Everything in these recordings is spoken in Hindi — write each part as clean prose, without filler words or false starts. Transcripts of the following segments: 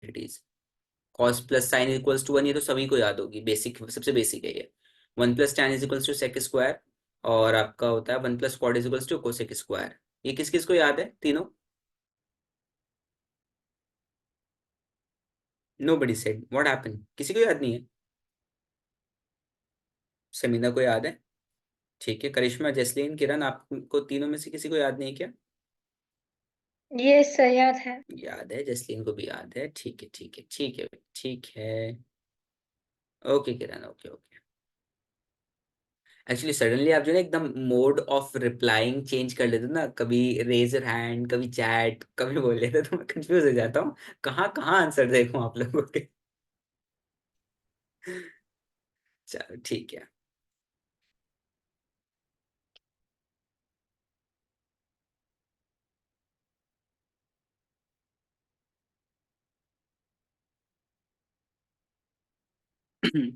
Identities. Cos plus sine equals to one, ये तो सभी को याद होगी, बेसिक, सबसे बेसिक है ये। One plus tan is equals to sec square, और आपका होता है one plus cot is equals to cosec square. ये किस किस को याद है तीनों? Nobody said what happen, किसी को याद नहीं है? समीना को याद है, ठीक है। करिश्मा, जैस्लीन, किरण, आपको तीनों में से किसी को याद नहीं है क्या? ये सही याद है। याद है, जैस्लीन को भी याद है, ठीक है ठीक है ठीक है ठीक है। ओके किरण, ओके ओके। एक्चुअली सडनली आप जो है ना एकदम मोड ऑफ रिप्लाइंग चेंज कर लेते हो ना, कभी रेज हैंड, कभी चैट, कभी बोल लेते हो, तो मैं कंफ्यूज हो जाता हूँ कहाँ कहाँ आंसर देखूं आप लोगों के। चलो ठीक है।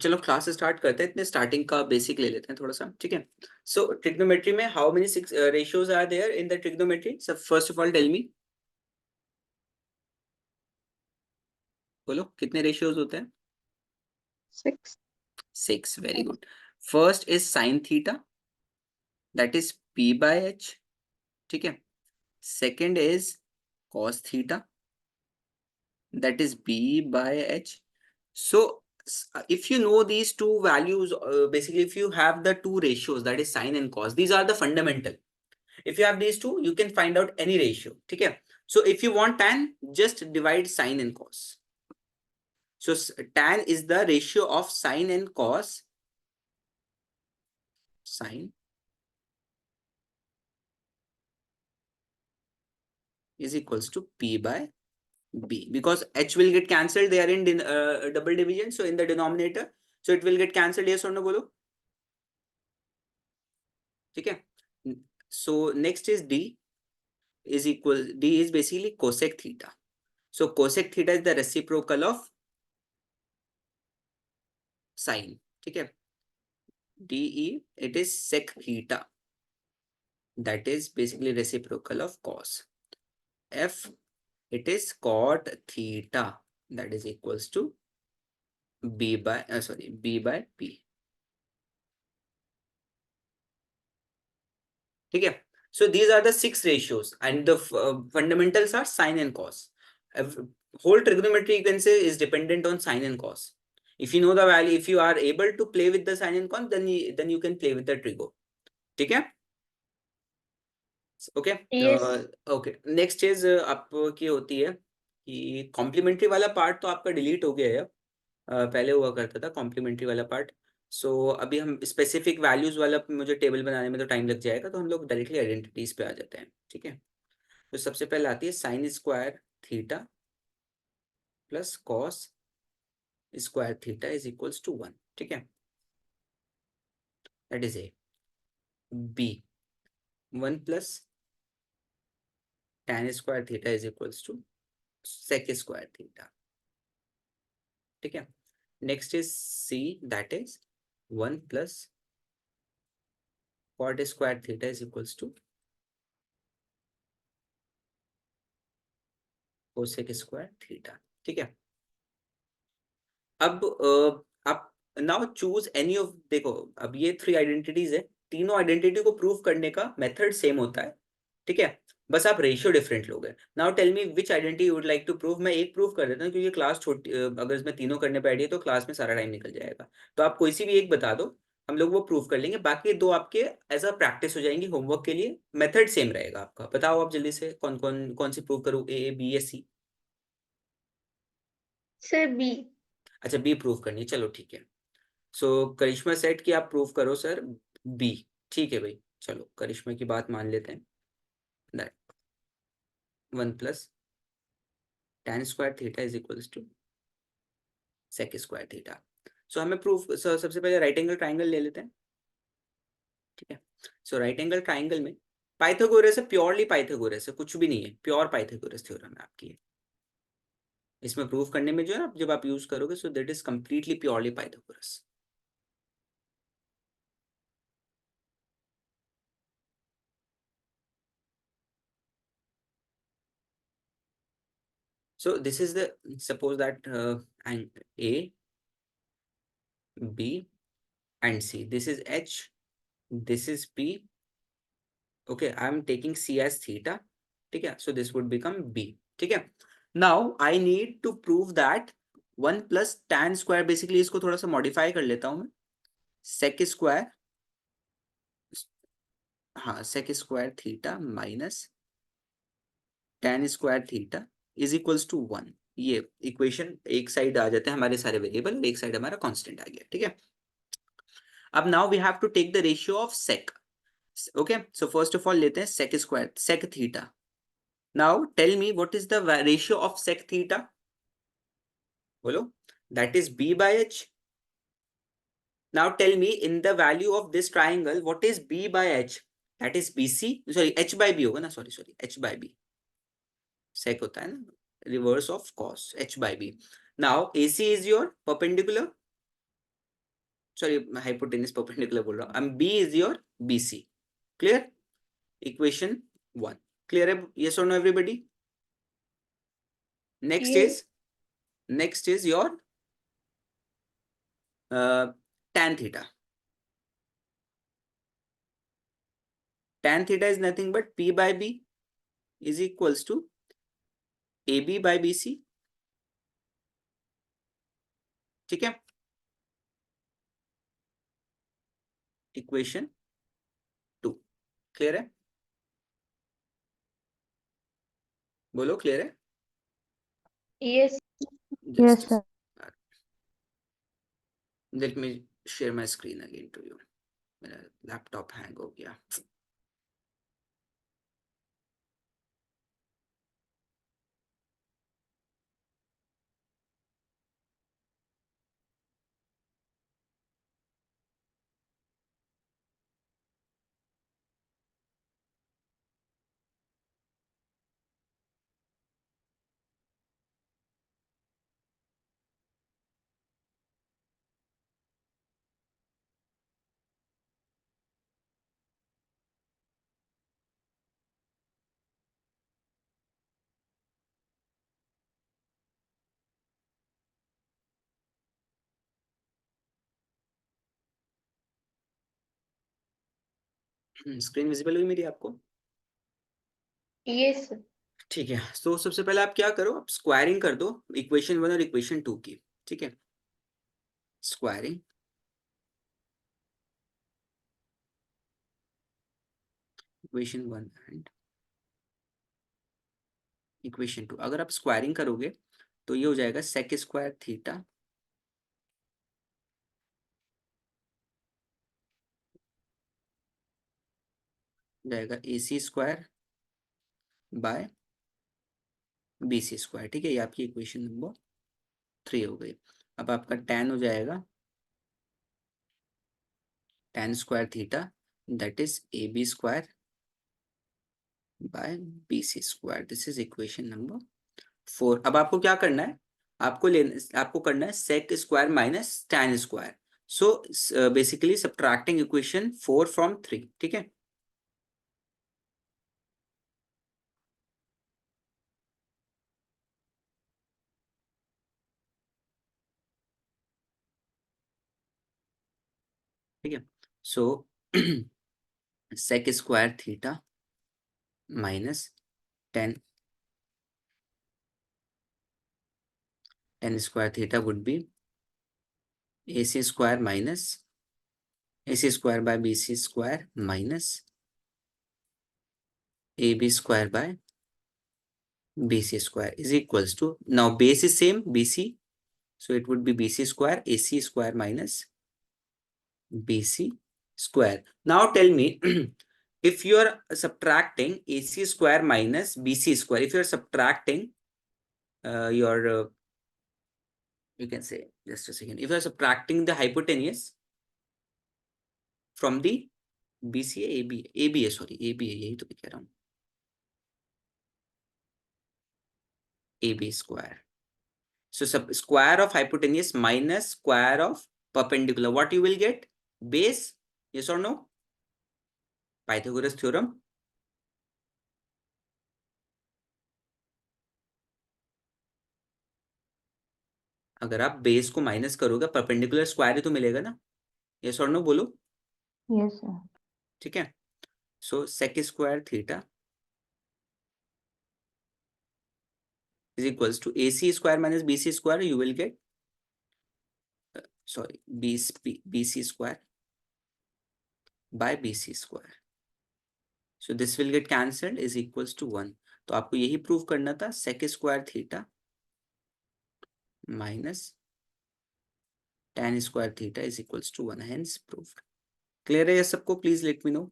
चलो क्लास स्टार्ट करते हैं, इतने स्टार्टिंग का बेसिक ले लेते हैं थोड़ा सा, ठीक है। सो ट्रिग्नोमेट्री में how many six ratios are there in the trigonometry? सब first of all tell me, बोलो कितने रेशियोज होते हैं? 6। Six, very good. First is sine theta, that is p by h, ठीक है। Second is cos theta, that is b by h. So if you know these two values, basically if you have the two ratios, that is sine and cos, these are the fundamental. If you have these two, you can find out any ratio, okay? So if you want tan, just divide sine and cos. So tan is the ratio of sine and cos. Sine is equals to p by b, because h will get cancelled, they are in double division, so in the denominator, so it will get cancelled, yes or no bolo, ठीक है। So next is d is equal, d is basically cosec theta, so cosec theta is the reciprocal of sine, ठीक है। de it is sec theta, that is basically reciprocal of cos। f it is cot theta, that is equals to b by b by p, ठीक है। So these are the six ratios and the fundamentals are sine and cos. Whole trigonometry you can say is dependent on sine and cos. If you know the value, if you are able to play with the sine and cos, then you can play with the trigo, ठीक है। ओके यस ओके, नेक्स्ट चीज आपकी होती है कि कॉम्प्लीमेंट्री वाला पार्ट तो आपका डिलीट हो गया है अब। पहले हुआ करता था कॉम्प्लीमेंट्री वाला पार्ट। सो अभी हम स्पेसिफिक वैल्यूज वाला, मुझे टेबल बनाने में तो टाइम लग जाएगा, तो हम लोग डायरेक्टली आइडेंटिटीज पे आ जाते हैं, ठीक है। तो सबसे पहले आती है sine square theta plus cos square theta is equals to one, ठीक है। That is a. B one plus tan square theta is equals to sec square theta, ठीक है। Next is c, that is one plus cot square theta is equals to cosec square theta, ठीक है। अब आप नाउ चूज एनी ऑफ, देखो अब ये थ्री आइडेंटिटीज है, तीनों आइडेंटिटी को प्रूव करने का मेथड सेम होता है, ठीक है। बस आप रेशियो डिफरेंट लोगे। Now tell me which identity you would like to prove. मैं एक प्रूव कर देता हूँ क्योंकि क्लास छोटी, अगर इसमें तीनों करने बैठिए तो क्लास में सारा टाइम निकल जाएगा। तो आप कोई सी भी एक बता दो, हम लोग वो प्रूव कर लेंगे, बाकी दो आपके एज अ प्रैक्टिस हो जाएंगी होमवर्क के लिए, मेथड सेम रहेगा आपका। बताओ आप जल्दी से कौन कौन कौन सी प्रूव करूँ, ए बी या सी? Sir b. अच्छा बी प्रूव करनी है, चलो ठीक है। सो करिश्मा सेट की आप प्रूव करो सर, बी, ठीक है भाई। चलो करिश्मा की बात मान लेते हैं, that one plus tan square theta is equals to sec square theta. So हमें प्रूफ, सबसे पहले राइट एंगल ट्राइंगल ले लेते हैं, ठीक है। सो राइट एंगल ट्राइंगल में पाइथागोरस है, प्योरली पाइथागोरस है, कुछ भी नहीं है, प्योर पाइथागोरस थ्योरम है आपकी है। इसमें प्रूफ करने में जो है जब आप यूज करोगे, so that is completely purely Pythagoras. So this is the, suppose that and A, B and C. This is H, this is P. Okay, I'm taking C as theta. ठीक है, so this would become B. ठीक है. Now I need to prove that 1 plus tan square, basically इसको थोड़ा सा modify कर लेता हूँ मैं. Sec square, हाँ, sec square theta minus tan square theta is equals to 1. ये इक्वेशन एक साइड आ जाते हैं हमारे सारे वेरिएबल, एक साइड हमारा कांस्टेंट आ गया. ठीक है. अब now we have to take the ratio of sec. Okay, so first of all लेते हैं sec square, sec theta. Now tell me what is the ratio of sec theta. बोलो. That is b by h. Now tell me in the value of this triangle what is b by h. That is bc, sorry h by b होगा ना, sorry h by b. Sec होता है ना, reverse of cos, h by b. Now ac is your perpendicular, sorry hypotenuse, perpendicular बोल रहा हूँ. and b is your bc. Clear? Equation 1. Clear है? Yes or no everybody? Yes. Next is your tan theta. Tan theta is nothing but P by B is equals to AB by BC. ठीक है. Equation 2. Clear है? बोलो clear है? Yes. Yes, sir. Let me share my screen again to you. मेरा लैपटॉप हैंग हो गया. स्क्रीन विजिबल हुई मेरी आपको? Yes. ठीक है. तो सबसे पहले आप क्या करो, आप स्क्वायरिंग कर दो इक्वेशन 1 और इक्वेशन 2 की. ठीक है. Squaring equation 1 and equation 2. अगर आप स्क्वायरिंग करोगे तो ये हो जाएगा सेक स्क्वायर थीटा जाएगा AC square by BC square. ठीक है, ये आपकी इक्वेशन नंबर 3 हो गई. अब आपका tan हो जाएगा tan square theta, that is AB square by BC square. This is equation number 4. अब आपको क्या करना है, आपको करना है sec square minus tan square. So basically subtracting equation 4 from 3. ठीक है. ठीक है. So sec square theta minus tan square theta would be AC square minus AC square by BC square minus AB square by BC square is equals to, now base is same BC, so it would be BC square AC square minus BC square. Now tell me if you are subtracting AC square minus BC square, if you are subtracting your you can say, just a second, if you are subtracting the hypotenuse from the BC AB sorry AB यही तो कह रहा हूँ, AB square. So square of hypotenuse minus square of perpendicular, what you will get? Base. Yes or no? Pythagoras theorem. . अगर आप बेस को माइनस करोगे परपेंडिकुलर स्क्वायर ही तो मिलेगा ना, यस और नो बोलो। Yes, sir. ठीक है, so sec square theta is equals to AC square minus BC square, you will get sorry BC square by BC square, so this will get cancelled is equals to 1। तो आपको यही प्रूव करना था, sec square theta minus tan square theta is equals to 1, hence proved। Clear है ये सबको? Please let me know.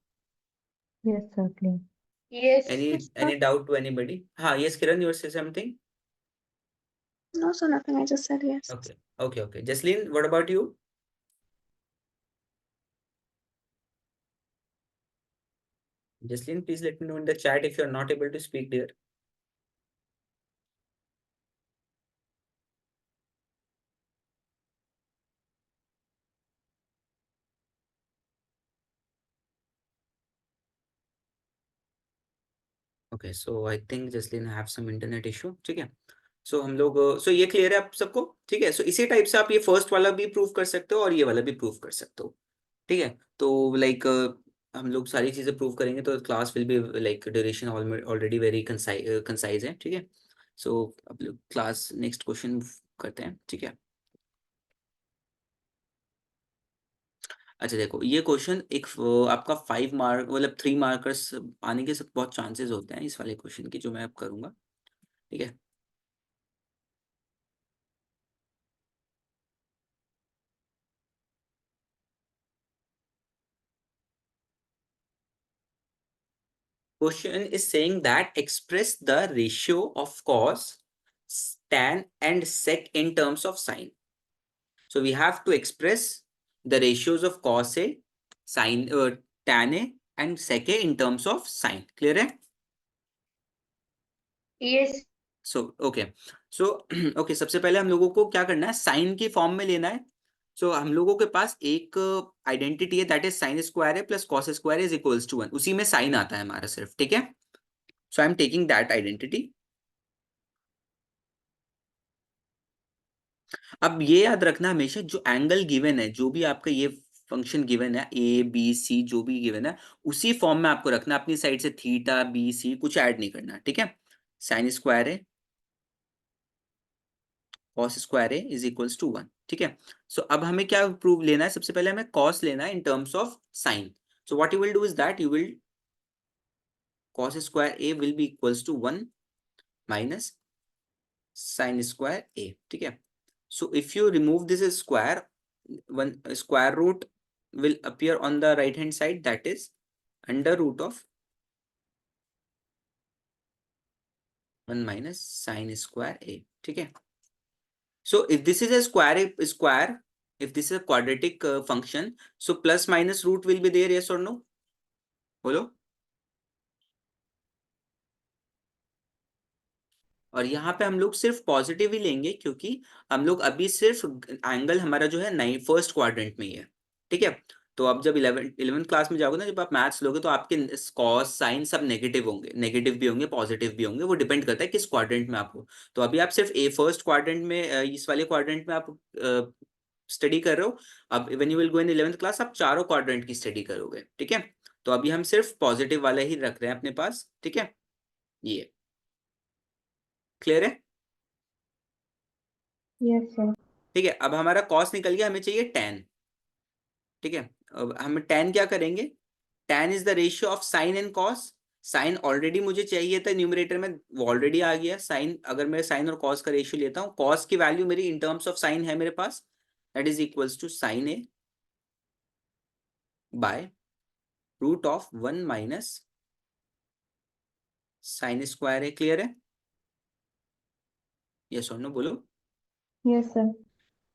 Yes, sir, please. Yes. Any doubt to anybody? हाँ, yes Kiran, you were saying something? No, sir, nothing. I just said yes. Okay. Jaslyn, what about you? Jaslyn, please let me know in the chat if you are not able to speak there. Okay, so I think Jaslyn have some internet issue। ठीक है, सो हम लोग सो ये क्लियर है आप सबको? ठीक है, सो इसी टाइप से आप ये फर्स्ट वाला भी प्रूव कर सकते हो और ये वाला भी प्रूव कर सकते हो। ठीक है, तो लाइक हम लोग सारी चीजें प्रूव करेंगे तो class will be like duration already very concise है। ठीक है, सो अब लोग क्लास नेक्स्ट क्वेश्चन करते हैं। ठीक है, अच्छा देखो ये क्वेश्चन एक आपका 5 मार्क मतलब 3 मार्कर्स आने के सब बहुत चांसेस होते हैं इस वाले क्वेश्चन की जो मैं अब करूंगा। ठीक है, question is saying that express the ratio of cos, tan and sec in terms of sine। So we have to express the ratios of cos A, sin tan A and sec A in terms of sine। Clear है? Yes. So okay, so okay, सबसे पहले हम लोगों को क्या करना है, साइन की फॉर्म में लेना है। सो हम लोगों के पास एक आइडेंटिटी है दैट इज साइन स्क्वायर है plus cos square is equals to 1, उसी में साइन आता है हमारा सिर्फ। ठीक है, so I am taking that identity. अब ये याद रखना हमेशा जो एंगल गिवन है, जो भी आपका ये फंक्शन गिवन है ए बी सी जो भी गिवन है उसी फॉर्म में आपको रखना, अपनी साइड से थीटा बी सी कुछ ऐड नहीं करना। ठीक है, साइन स्क्वायर है कॉस स्क्वायर है इज इक्वल्स टू 1। ठीक है, सो अब हमें क्या प्रूव लेना है, सबसे पहले हमें कॉस लेना है in terms of sine. So what you will do is that you will cos square a will be equals to 1 minus sine square a. ठीक है, so if you remove this square, one square root will appear on the right hand side, that is under root of 1 minus sine square a। ठीक है, so if this is a square, if this is a quadratic function, so plus minus root will be there, yes or no? बोलो। और यहाँ पे हम लोग सिर्फ पॉजिटिव ही लेंगे क्योंकि हम लोग अभी सिर्फ एंगल हमारा जो है नहीं फर्स्ट क्वाड्रेंट में ही है। ठीक है, तो अब जब 11th क्लास में जाओगे ना, जब आप मैथ्स लोगे तो आपके कॉस साइन सब नेगेटिव होंगे, नेगेटिव भी होंगे पॉजिटिव भी होंगे, वो डिपेंड करता है किस क्वाड्रेंट में आप हो। तो अभी आप सिर्फ फर्स्ट क्वाड्रेंट में इस वाले क्वाड्रेंट में आप स्टडी कर रहे हो। अब when you will go in 11th class आप चारों क्वाड्रेंट की स्टडी करोगे। ठीक है, तो अभी हम सिर्फ पॉजिटिव वाला ही रख रहे हैं अपने पास। ठीक है, ये क्लियर है? Yes, sir. ठीक है, अब हमारा कॉस निकल गया, हमें चाहिए टेन। ठीक है, अब हम टेन क्या करेंगे, tan is the ratio of sine and cos. Sine already मुझे चाहिए था न्यूमरेटर में, वो ऑलरेडी आ गया साइन। अगर मैं साइन और कॉस का रेशियो लेता हूँ, कॉस की वैल्यू मेरी इन टर्म्स ऑफ साइन है मेरे पास, that is equals to sine a by root of 1 minus sine square a. Clear है? यस और नो बोलो। Yes, sir.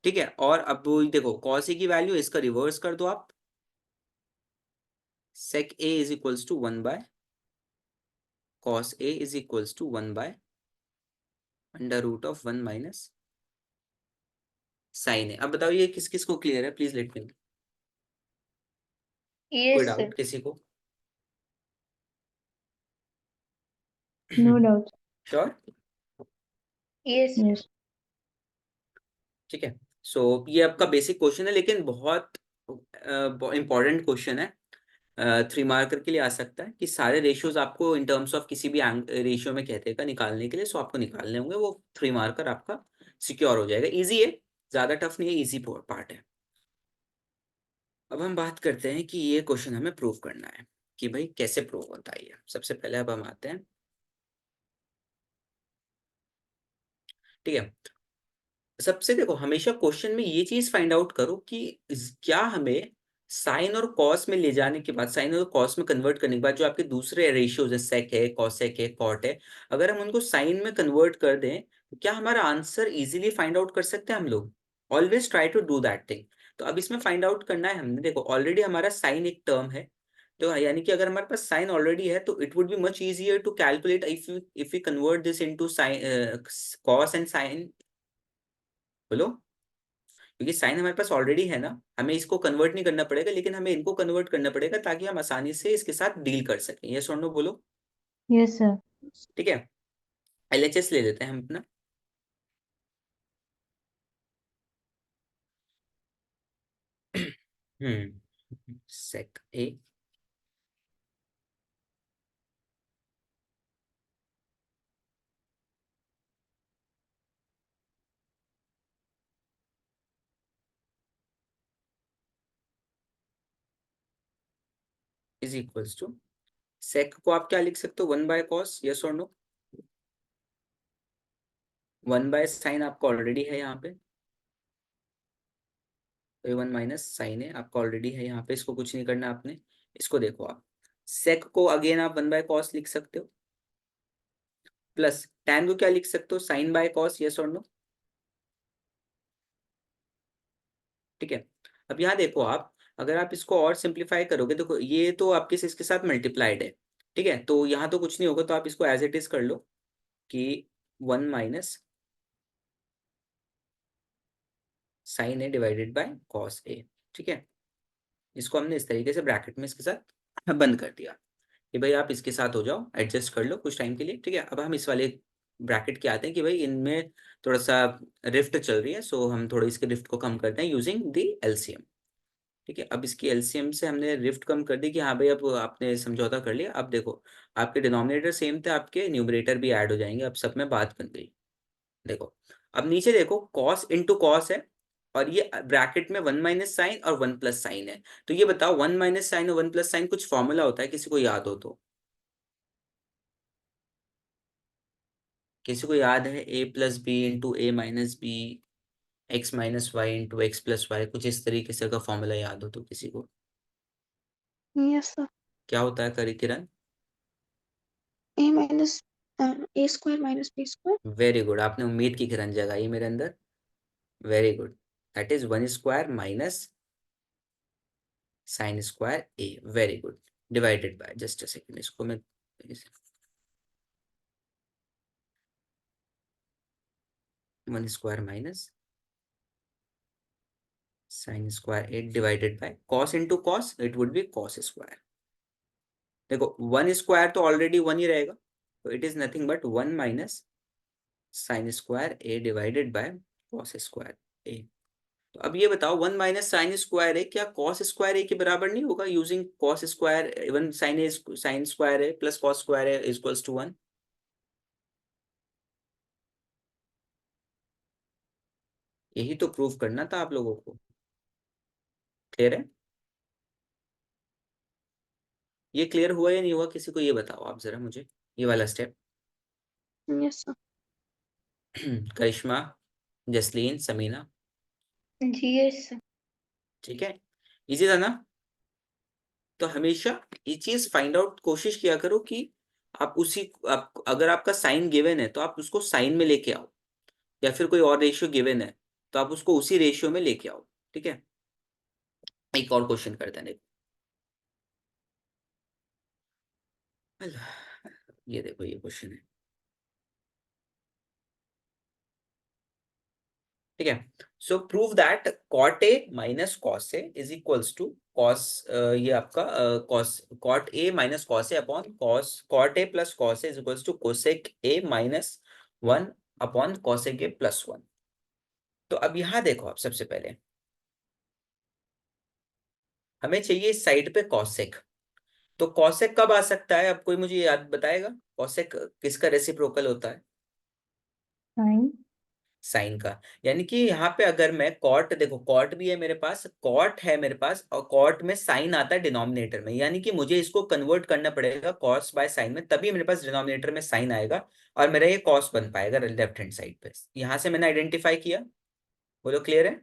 ठीक है, और अब देखो कॉस ए की वैल्यू इसका रिवर्स कर दो आप, sec a is equals to 1 by cos a is equals to 1 by under root of 1 minus sine है। अब बताओ ये किस किस को क्लियर है, प्लीज लेट मी नो। कोई Yes, sir. डाउट किसी को? No doubt. Sure? Yes. Yes. ठीक है। सो ये आपका बेसिक क्वेश्चन है, लेकिन बहुत इंपॉर्टेंट क्वेश्चन है। 3 मार्कर के लिए आ सकता है कि सारे रेशियोज आपको इन टर्म्स ऑफ किसी भी रेशियो में कहते हैं निकालने के लिए, सो आपको निकालने होंगे, वो 3 मार्कर आपका सिक्योर हो जाएगा। इजी है, ज्यादा टफ नहीं है, इजी पार्ट है। अब हम बात करते हैं कि ये क्वेश्चन हमें प्रूव करना है कि भाई कैसे प्रूव होता है ये। सबसे पहले अब हम आते हैं, ठीक है। सबसे देखो, हमेशा क्वेश्चन में ये चीज फाइंड आउट करो कि क्या हमें साइन और कॉस में ले जाने के बाद, साइन और कॉस में कन्वर्ट करने के बाद, जो आपके दूसरे रेशियोज है, सेक है, कॉसेक है, कॉट है, अगर हम उनको साइन में कन्वर्ट कर दें तो क्या हमारा आंसर इजीली फाइंड आउट कर सकते हैं हम लोग? Always try to do that thing. तो अब इसमें फाइंड आउट करना है हमने, देखो ऑलरेडी हमारा साइन एक टर्म है, तो यानी कि अगर हमारे पास साइन ऑलरेडी है तो it would be much easier to calculate if you convert this into sine, cos and sine. बोलो। क्योंकि साइन हमारे पास ऑलरेडी है ना, हमें इसको कन्वर्ट नहीं करना पड़ेगा, लेकिन हमें इनको कन्वर्ट करना पड़ेगा ताकि हम आसानी से इसके साथ डील कर सकें। यस और नो बोलो। Yes, sir. ठीक है, एलएचएस ले लेते हैं हम अपना। सेक ए इज इक्वल्स टू, सेक को आप क्या लिख सकते हो, 1/cos। यस और नो। 1/sin आपको ऑलरेडी है यहाँ पे, तो 1 माइनस साइन है आपका ऑलरेडी है यहाँ पे, इसको कुछ नहीं करना आपने। इसको देखो आप, सेक को अगेन आप 1/cos लिख सकते हो, प्लस tan को क्या लिख सकते हो, sin/cos। यस और नो। ठीक है। अब यहाँ देखो आप, अगर आप इसको और सिंप्लीफाई करोगे, देखो ये तो आपके इसके साथ मल्टीप्लाइड है, ठीक है, तो यहाँ तो कुछ नहीं होगा, तो आप इसको एज इट इज कर लो कि 1 minus sine a divided by cos ए। ठीक है, इसको हमने इस तरीके से ब्रैकेट में इसके साथ बंद कर दिया कि भाई आप इसके साथ हो जाओ, एडजस्ट कर लो कुछ टाइम के लिए। ठीक है, अब हम इस वाले ब्रैकेट के आते हैं कि भाई इनमें थोड़ा सा रिफ्ट चल रही है, सो हम थोड़ा इसके रिफ्ट को कम करते हैं यूजिंग द एलसीएम। ठीक है, अब इसकी एलसीएम से हमने रिफ्ट कम कर दी कि हाँ भाई अब आपने समझौता कर लिया। अब देखो, आपके डिनोमिनेटर सेम थे, आपके न्यूमरेटर भी ऐड हो जाएंगे, अब सब में बात बन गई। देखो, अब नीचे देखो, कॉस इंटू कॉस है, और ये ब्रैकेट में 1 माइनस साइन और 1 प्लस साइन है। तो ये बताओ, 1 माइनस साइन और 1 प्लस साइन कुछ फॉर्मूला होता है, किसी को याद हो तो? किसी को याद है? A plus b into a minus b, x minus y into x plus y, कुछ इस तरीके से का फॉर्मूला याद हो तो किसी को? Yes, sir. क्या होता है करी किरण? A minus A square minus B square. Very good, आपने उम्मीद की किरण जगाई मेरे अंदर। Very good, that is 1 square minus sine square A. Very good, divided by, just a second, इसको मैं 1 square minus sine square a divided by cos into cos, it would be cos square. देखो 1 स्क्वायर तो ऑलरेडी 1 ही रहेगा, तो it is nothing but 1 minus sine square a divided by cos square a. तो अब ये बताओ, 1 माइनस साइन स्क्वायर ए क्या कॉस स्क्वायर ए के बराबर नहीं होगा? Using cos square, 1 sine a sine square A plus cos square a equals to 1। यही तो प्रूव करना था आप लोगों को। क्लियर है? ये क्लियर हुआ या नहीं हुआ, किसी को ये बताओ आप जरा मुझे, ये वाला स्टेप। Yes, sir. करिश्मा, जसलीन, समीना, Yes, sir. ठीक है, इजी था ना? तो हमेशा ये चीज फाइंड आउट कोशिश किया करो कि आप अगर आपका साइन गिवन है तो आप उसको साइन में लेके आओ, या फिर कोई और रेशियो गिवन है तो आप उसको उसी रेशियो में लेके आओ। ठीक है, एक और क्वेश्चन करते हैं, देखो। ये देखो, ये क्वेश्चन है, ठीक है। So prove that cot A minus cos A is equals to cos, ये आपका cos, cot A minus cos A upon cos, cot A plus cos A is equals to cosec A minus 1 upon cosec A plus 1। तो अब यहाँ देखो, आप सबसे पहले हमें चाहिए इस साइड पे कॉसेक। तो कॉसेक कब आ सकता है? अब कोई मुझे याद बताएगा कॉसेक किसका रेसिप्रोकल होता है? साइन। साइन का। यानी कि यहाँ पे अगर मैं कॉट, देखो कॉट भी है मेरे पास, कॉट है मेरे पास, और कॉट में साइन आता है डिनोमिनेटर में, यानी कि मुझे इसको कन्वर्ट करना पड़ेगा कॉस बाय साइन में, तभी मेरे पास डिनोमिनेटर में साइन आएगा और मेरा ये कॉस बन पाएगा लेफ्ट हैंड साइड पे। यहाँ से मैंने आइडेंटिफाई किया। बोलो क्लियर है?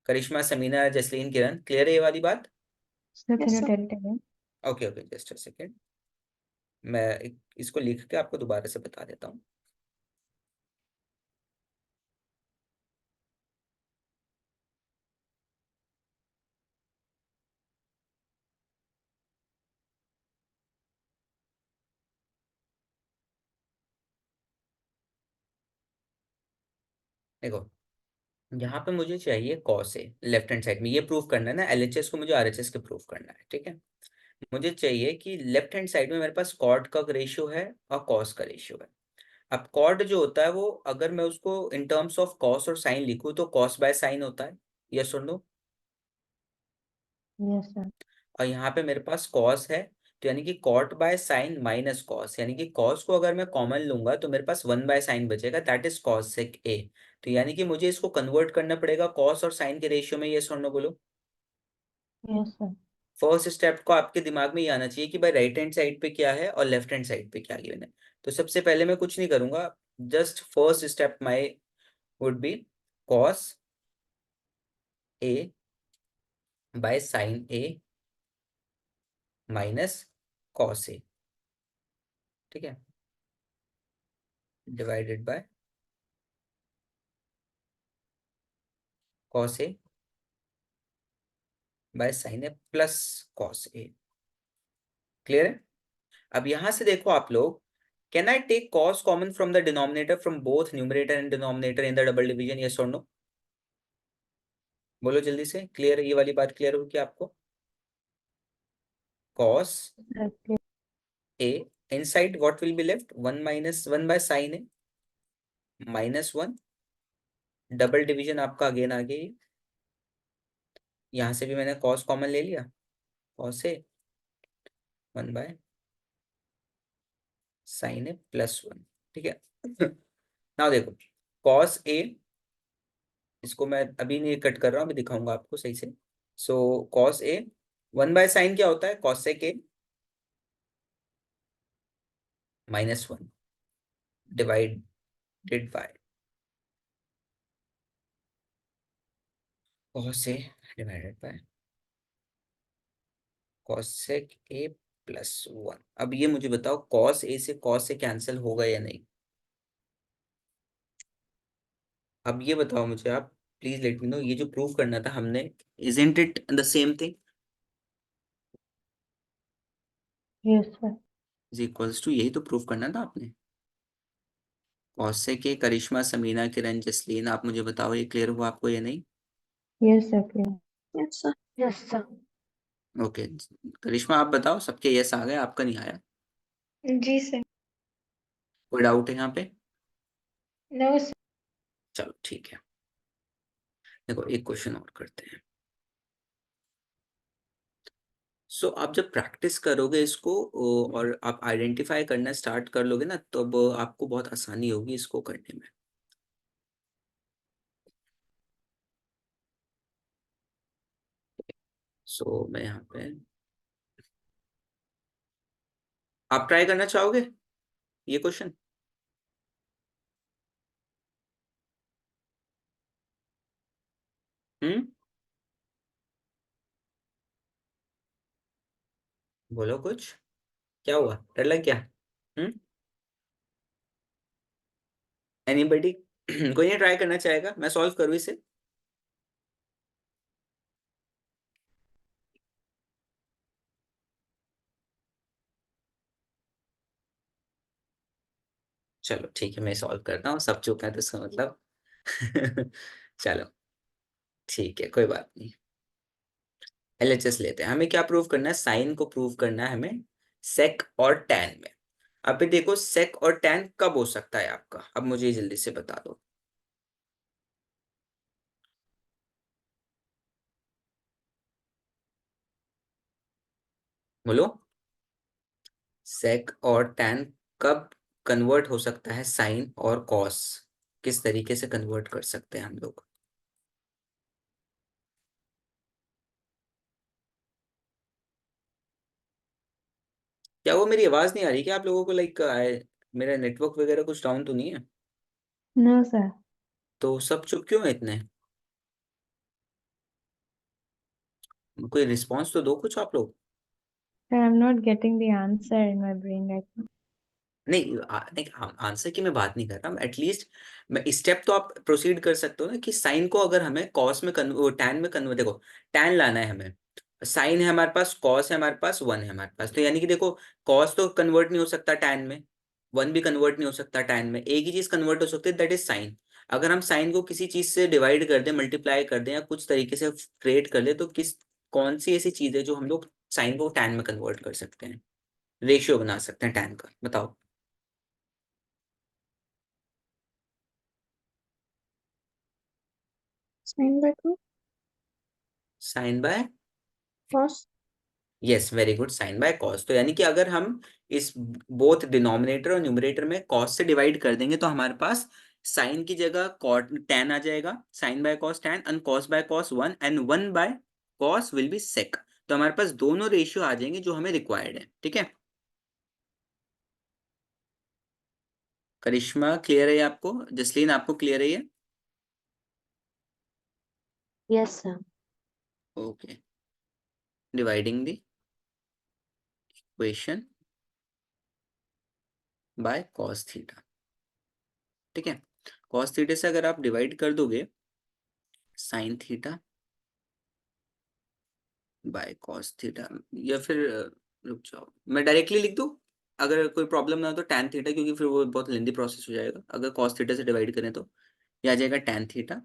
करिश्मा, समीना, जसलीन, किरण, क्लियर है ये वाली बात? Sir Yes, can you sir. Tell it again? Okay okay, just a second, मैं इसको लिख के आपको दोबारा से बता देता हूँ। देखो, यहाँ पे मुझे चाहिए cos A left hand side में, ये प्रूव करना है ना, एलएचएस को मुझे आरएचएस के प्रूव करना है, ठीक है। मुझे चाहिए कि लेफ्ट हैंड साइड में मेरे पास कॉट का रेशियो है और कॉस का रेशियो है। अब कॉट जो होता है वो, अगर मैं उसको इन टर्म्स ऑफ कॉस और साइन लिखूं तो कॉस बाय साइन होता है, यस और नो? Yes sir. और यहाँ पे मेरे पास कॉस है, तो यानी कि caught by sine minus cos, यानी कि कॉस को अगर मैं कॉमन लूंगा तो मेरे पास 1/sin बचेगा, दैट इज कॉस सेक ए। तो यानी कि मुझे इसको कन्वर्ट करना पड़ेगा कॉस और साइन के रेशियो में, यस और नो बोलो। Yes sir. फर्स्ट स्टेप को आपके दिमाग में ये आना चाहिए कि भाई राइट हैंड साइड पे क्या है और लेफ्ट हैंड साइड पे क्या गिवन है। तो सबसे पहले मैं कुछ नहीं करूंगा, just first step my would be cos a by sine a minus cos ए, ठीक है, divided by cos a by sine a plus cos a. Clear है? अब यहां से देखो आप लोग, can I take cos common from the denominator from both numerator and denominator in the double division, yes और नो? बोलो जल्दी से, क्लियर है ये वाली बात? क्लियर होगी आपको? Cos sir a inside what will be left, 1 minus 1 by sin a minus 1, double division आपका अगेन आ गया। यहाँ से भी मैंने cos कॉमन ले लिया, cos a 1 by sin a plus 1, ठीक है। ना देखो, cos a, इसको मैं अभी नहीं कट कर रहा हूँ, अभी दिखाऊंगा आपको सही से। सो cos a 1 by sin क्या होता है, cos sec a minus 1 divided by cos a divided by cosec a plus 1। अब ये मुझे बताओ, cos a से cos से कैंसिल होगा या नहीं? अब ये बताओ मुझे आप, प्लीज लेट मी नो, ये जो प्रूव करना था हमने, isn't it the same thing? Yes sir. Is equals to, यही तो प्रूव करना था आपने। cosec a, करिश्मा, समीना, किरण, जसलीन, आप मुझे बताओ ये क्लियर हुआ आपको या नहीं? Yes sir clear. Yes, sir. Yes sir. Okay, Karishma आप बताओ, सबके यस आ गए, आपका नहीं आया? जी सर. कोई डाउट है यहाँ पे? No, sir. चलो ठीक है, देखो एक क्वेश्चन और करते हैं। सो आप जब प्रैक्टिस करोगे इसको और आप आइडेंटिफाई करना स्टार्ट कर लोगे ना, तब आपको बहुत आसानी होगी इसको करने में। सो मैं यहाँ पे, आप ट्राई करना चाहोगे ये क्वेश्चन? हम्म, बोलो कुछ, क्या हुआ, डर लग गया? हम्म, एनीबडी? कोई नहीं ट्राई करना चाहेगा, मैं सॉल्व करूँ इसे? चलो ठीक है, मैं सॉल्व करता हूँ, सब चुप है तो इसका मतलब चलो ठीक है, कोई बात नहीं। एलएचएस लेते हैं, हमें क्या प्रूव करना है, साइन को प्रूव करना है हमें सेक और टैन में। अब देखो सेक और टैन कब हो सकता है आपका, अब मुझे जल्दी से बता दो। बोलो। सेक और टैन कब कन्वर्ट हो सकता है साइन और कॉस? किस तरीके से कन्वर्ट कर सकते हैं हम लोग? क्या वो मेरी आवाज नहीं आ रही क्या आप लोगों को? लाइक मेरा नेटवर्क वगैरह कुछ डाउन तो नहीं है? No, sir. तो सब चुप क्यों है इतने? कोई रिस्पॉन्स तो दो कुछ आप लोग। Sir, I'm not getting the answer in my brain right now. नहीं नहीं, आंसर की मैं बात नहीं कर रहा। एटलीस्ट मैं स्टेप तो आप प्रोसीड कर सकते हो ना, कि साइन को अगर हमें कॉस में टैन में कन्वर्ट, देखो टैन लाना है हमें, साइन है हमारे पास, कॉस है हमारे पास, वन है हमारे पास, तो यानी कि देखो कॉस तो कन्वर्ट नहीं हो सकता टैन में, वन भी कन्वर्ट नहीं हो सकता टैन में, एक ही चीज कन्वर्ट हो सकती है, दैट इज साइन। अगर हम साइन को किसी चीज से डिवाइड कर दें, मल्टीप्लाई कर दें, या कुछ तरीके से क्रिएट कर ले, तो कौन सी ऐसी चीज है जो हम लोग साइन को टैन में कन्वर्ट कर सकते हैं, रेशियो बना सकते हैं टैन का, बताओ। Sin by 2 sine by, cos yes very good, sine by cos. तो यानी कि अगर हम इस बोथ डिनोमिनेटर और न्यूमरेटर में कॉस से डिवाइड कर देंगे, तो हमारे पास साइन की जगह कॉट टैन आ जाएगा, sine by cos tan, and cos by cos one, and one by cos will be sec. तो हमारे पास दोनों रेशियो आ जाएंगे जो हमें रिक्वायर्ड है, ठीक है। करिश्मा क्लियर है आपको? जसलीन आपको क्लियर है ये? Yes, sir. Okay, dividing the equation by cos theta, ठीक है। कॉस थीटा से अगर आप डिवाइड कर दोगे sine theta by cos theta, या फिर रुक जाओ मैं डायरेक्टली लिख दूं, अगर कोई प्रॉब्लम ना हो तो टैन थीटा, क्योंकि फिर वो बहुत लेंदी प्रोसेस हो जाएगा। अगर कॉस थीटा से डिवाइड करें तो ये आ जाएगा tan theta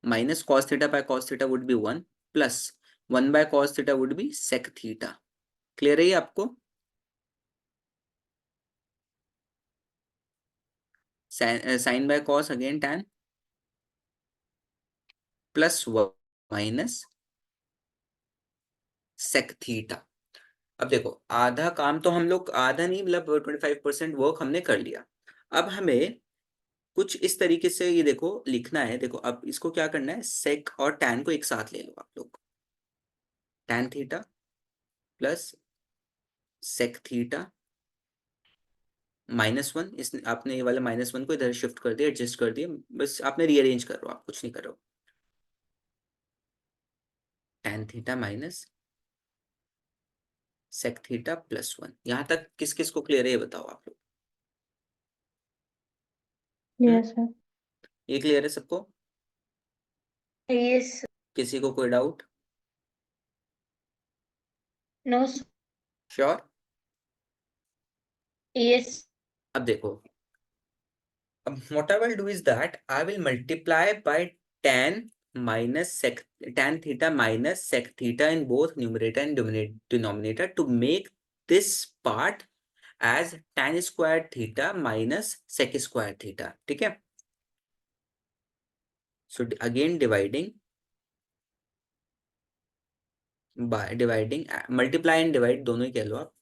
minus cos theta by cos theta would be one, plus one by cos theta would be sec theta. Clear है ये आपको? Sine by cos again tan, plus minus sec theta. अब देखो आधा काम तो हम लोग, आधा नहीं मतलब 25% वर्क हमने कर लिया। अब हमें कुछ इस तरीके से ये देखो लिखना है। देखो अब इसको क्या करना है, सेक और टैन को एक साथ ले लो आप लोग, tan theta plus sec theta minus one, इस आपने ये वाला माइनस वन को इधर शिफ्ट कर दिया, एडजस्ट कर दिया, बस आपने रीअरेंज कर रहे हो, आप कुछ नहीं कर रहे हो। Tan theta minus sec theta plus one. यहां तक किस किस को क्लियर है ये बताओ आप लोग। Yes, sir. ये क्लियर है सबको? yes किसी को कोई डाउट? no sure? yes अब देखो, what I will do is that I will multiply by tan minus sec tan theta minus sec theta in both numerator and denominator to make this part as tan square theta minus sec square theta, ठीक है। So again dividing by dividing, multiply and divide दोनों ही कह लो आप।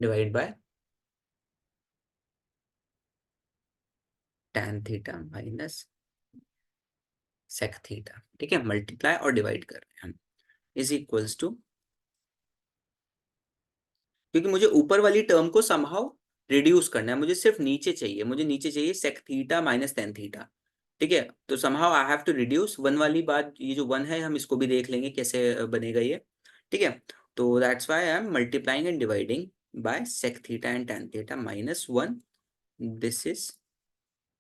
Divide by tan theta minus sec theta, ठीक है। मल्टीप्लाई और डिवाइड कर रहे हैं हम, इज इक्वल्स टू, क्योंकि मुझे ऊपर वाली टर्म को समहाउ रिड्यूस करना है, मुझे सिर्फ नीचे चाहिए, मुझे नीचे चाहिए sec theta minus tan theta, ठीक है। तो somehow I have to reduce one वाली बात, ये जो वन है हम इसको भी देख लेंगे कैसे बनेगा ये, ठीक है। तो that's why I am multiplying and dividing by sec theta and tan theta minus one, this is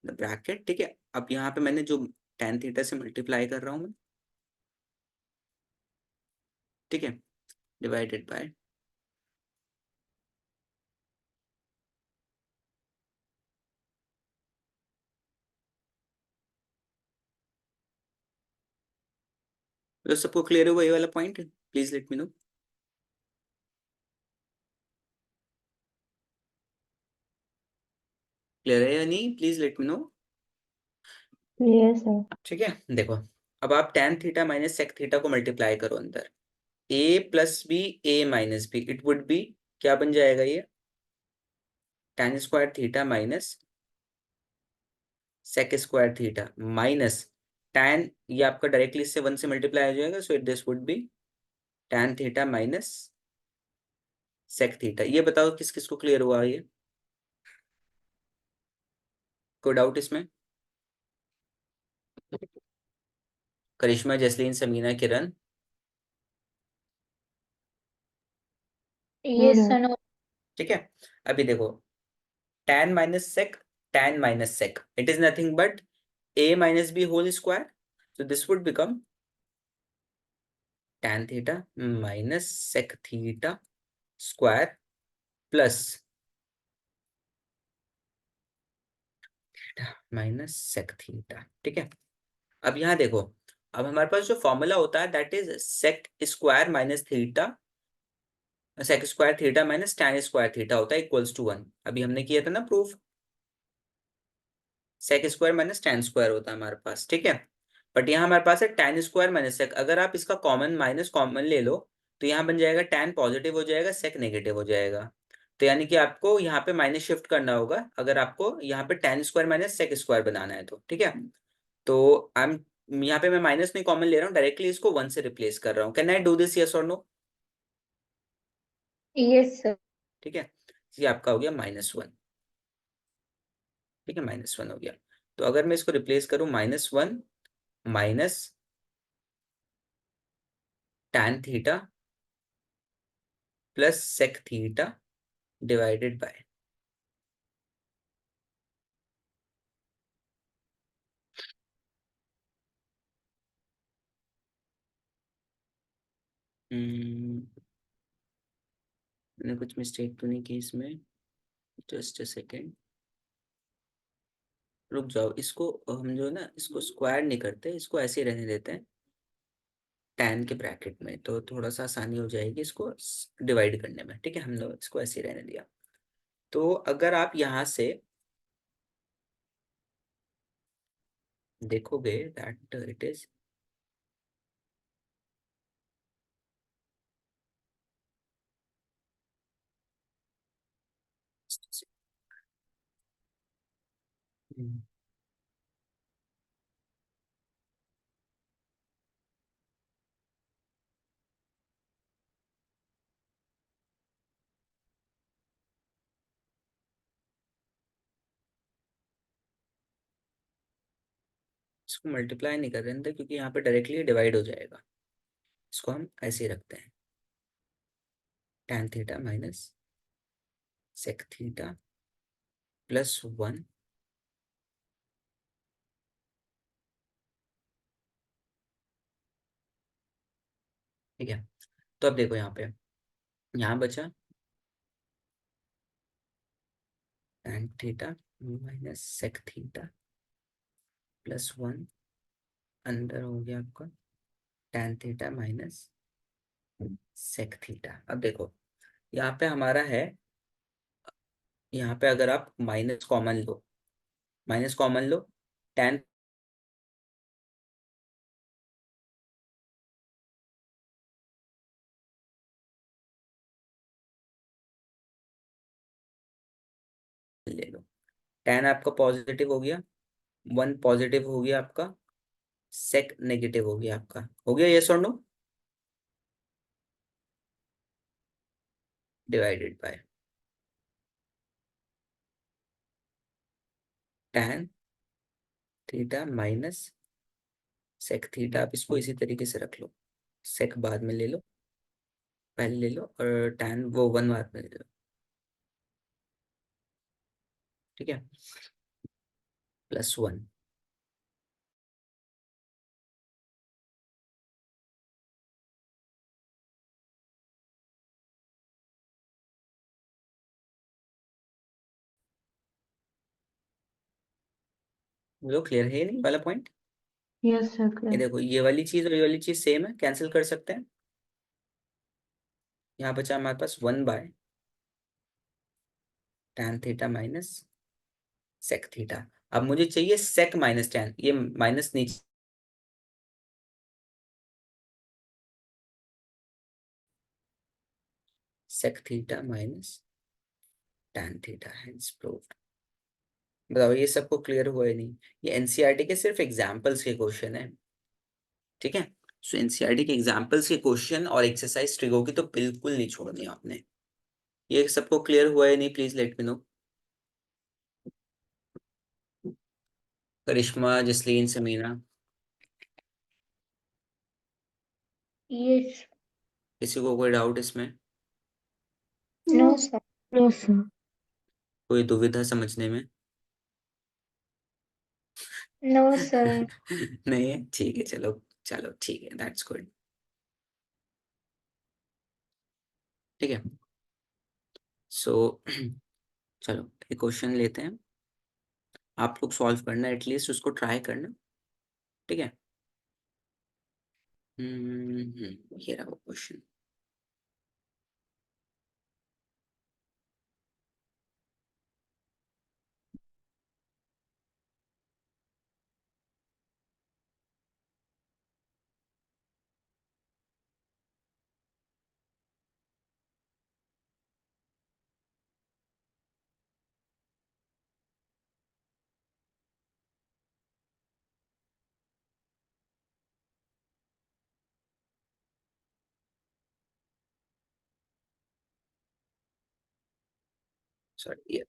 the bracket, ठीक है। अब यहाँ पे मैंने जो टेन थीटा से मल्टीप्लाई कर रहा हूँ मैं, ठीक है, डिवाइडेड बाय तो सबको क्लियर हुआ ये वाला point? Please let me know. Clear है या नहीं? Please let me know. Clear, sir. ठीक है, देखो अब आप tan theta minus sec theta को मल्टीप्लाई करो अंदर, a plus B a minus B, it would be, क्या बन जाएगा ये, tan square theta minus sec square theta minus tan, ये आपका डायरेक्टली इससे 1 से मल्टीप्लाई हो जाएगा, सो this would be tan theta minus sec theta. ये बताओ किस किस को क्लियर हुआ ये, कोई डाउट इसमें? करिश्मा, जैस्लीन, समीना, किरण। Yes, sir. no. ठीक है, अभी देखो tan minus sec, tan minus sec, it is nothing but a minus B whole square, so this would become tan theta minus sec theta square plus theta minus sec theta. ठीक है, अब यहाँ देखो, अब हमारे पास जो फॉर्मूला होता है that is sec square minus theta, sec square theta minus tan square theta होता है इक्वल्स टू 1। अभी हमने किया था ना proof, sec square minus tan square होता है हमारे पास। ठीक है, बट यहाँ हमारे पास है tan स्क्वायर माइनस sec, अगर आप इसका कॉमन माइनस कॉमन ले लो तो यहाँ बन जाएगा tan पॉजिटिव हो जाएगा, sec नेगेटिव हो जाएगा। तो यानी कि आपको यहाँ पे माइनस शिफ्ट करना होगा अगर आपको यहाँ पे tan square minus sec square बनाना है तो। ठीक है, तो आई एम, यहाँ पे मैं माइनस नहीं कॉमन ले रहा हूँ, डायरेक्टली इसको 1 से रिप्लेस कर रहा हूँ। Can I do this, yes और नो? Yes, sir. ठीक है, ये आपका हो गया -1। ठीक है, -1 हो गया। तो अगर मैं इसको रिप्लेस करूँ, -1 minus tan theta plus sec theta divided by, मैंने कुछ मिस्टेक तो नहीं की इसमें, जस्ट अ सेकेंड, रुक जाओ, इसको हम जो है ना इसको स्क्वायर नहीं करते, इसको ऐसे ही रहने देते हैं tan के ब्रैकेट में, तो थोड़ा सा आसानी हो जाएगी इसको डिवाइड करने में। ठीक है, हम लोग इसको ऐसे ही रहने दिया। तो अगर आप यहाँ से देखोगे दैट इट इज इसको मल्टीप्लाई नहीं कर रहे थे क्योंकि यहाँ पे डायरेक्टली डिवाइड हो जाएगा, इसको हम ऐसे ही रखते हैं, tan theta minus sec theta plus 1 ठीक है, तो अब देखो यहाँ पे, यहाँ बचा tan theta minus sec theta plus 1, अंदर हो गया आपका tan theta minus sec theta. अब देखो यहाँ पे हमारा है, यहाँ पे अगर आप माइनस कॉमन लो, माइनस कॉमन लो, tan ले लो, tan आपका पॉजिटिव हो गया, 1 पॉजिटिव हो गया आपका, sec नेगेटिव हो गया आपका, हो गया यस और no, divided by tan theta minus sec theta. आप इसको इसी तरीके से रख लो, sec बाद में ले लो, पहले ले लो, और tan वो 1 बाद में ले लो। ठीक है, प्लस 1, वो क्लियर है नहीं वाला पॉइंट? Yes, sir. ये Clear. देखो ये वाली चीज और ये वाली चीज सेम है, कैंसिल कर सकते हैं। यहाँ बचा हमारे पास 1 by tan theta minus sec theta. अब मुझे चाहिए सेक माइनस टेन, ये माइनस नीचे sec theta minus tan theta hence proved. बताओ ये सबको क्लियर हुआ है नहीं? ये एनसीईआरटी के सिर्फ एग्जांपल्स के क्वेश्चन है, ठीक है। सो एनसीईआरटी के एग्जांपल्स के क्वेश्चन और एक्सरसाइज ट्रिगो की तो बिल्कुल नहीं छोड़नी आपने। ये सबको क्लियर हुआ है नहीं? Please let me know. Karishma, Jasleen, Sameena, Yes. किसी को कोई डाउट इसमें? No, sir. No, sir. कोई दुविधा समझने में? No, sir. नहीं है, ठीक है, चलो चलो ठीक है, दैट्स गुड। ठीक है, सो चलो एक क्वेश्चन लेते हैं, आप लोग सॉल्व करना, एटलीस्ट उसको ट्राई करना, ठीक है। ये रहा वो क्वेश्चन। सॉरी, ये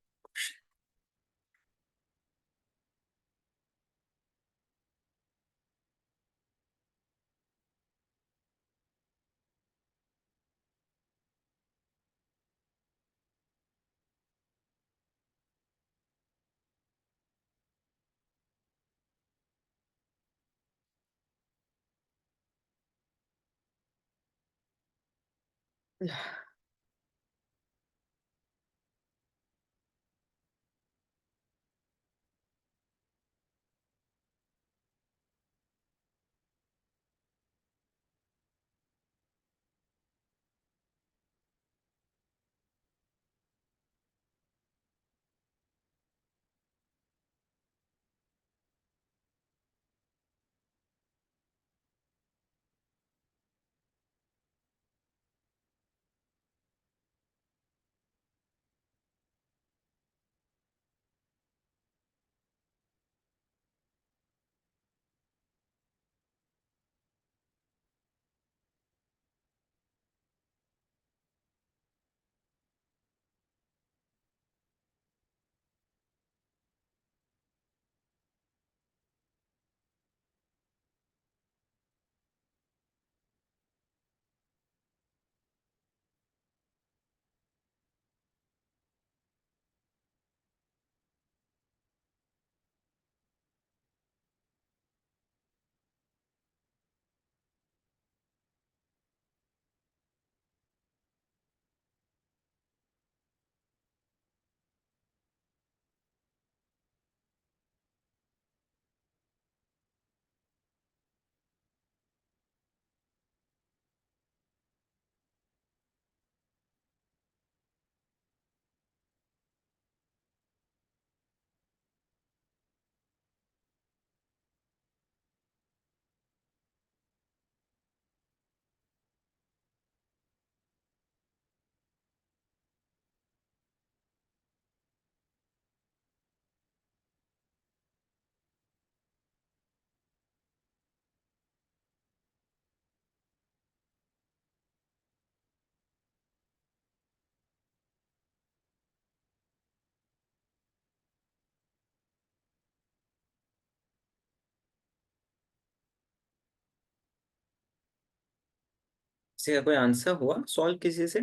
किसी का कोई आंसर हुआ सॉल्व किसी से?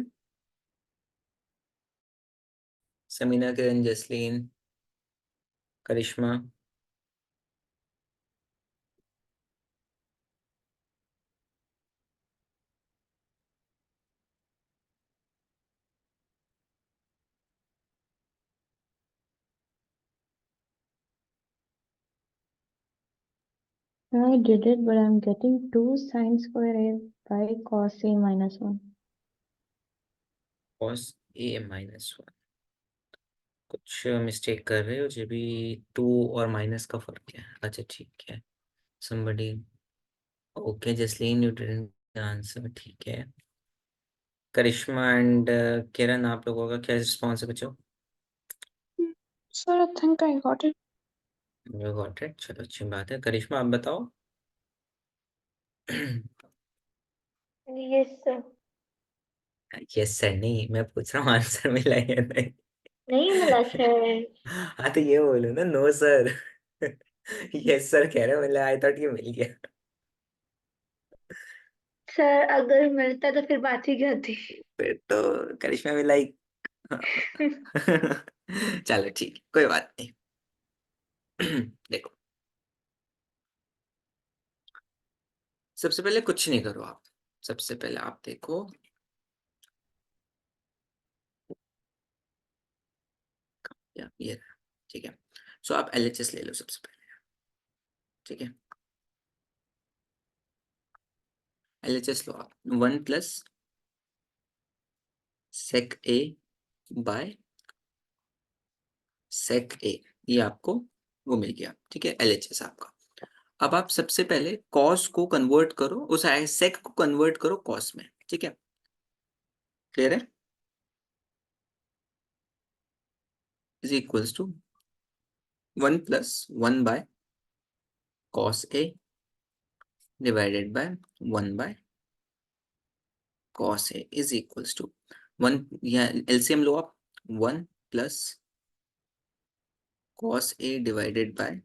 समीना, किरण, जसलीन, करिश्मा? I did it, but I'm getting 2 sine square A by cos A minus 1. cos a minus 1, कुछ मिस्टेक कर रहे हो, जो भी 2 और माइनस का फर्क है। अच्छा ठीक है। somebody okay Jasleen you didn't answer, ठीक है। करिश्मा एंड किरण, आप लोगों का क्या रिस्पॉन्स है बच्चों? Sir, I think I got it. You got it, चलो अच्छी बात है। करिश्मा आप बताओ। Yes sir. यस सर नहीं, मैं पूछ रहा हूँ आंसर मिला या नहीं। नहीं मिला सर। हाँ तो ये बोलो ना, नो सर। यस सर कह रहे हो, मतलब आई थॉट ये मिल गया। सर अगर मिलता तो फिर बात ही क्या थी। फिर तो करिश्मा भी लाइक। चलो ठीक है, कोई बात नहीं। देखो, सबसे पहले कुछ नहीं करो आप। सबसे पहले आप देखो, ये रहा, ठीक है। सो आप एलएचएस ले लो सबसे पहले, ठीक है। एलएचएस लो आप, 1 plus sec A by sec ए, ये आपको वो मिल गया, ठीक है, एलएचएस आपका। अब आप सबसे पहले कॉस को कन्वर्ट करो, उस सेक को कन्वर्ट करो कॉस में, ठीक है। क्लियर है? Is equals to 1 plus 1 by cos A divided by 1 by cos A is equals to 1, या एलसीएम लो आप, 1 plus cos A divided by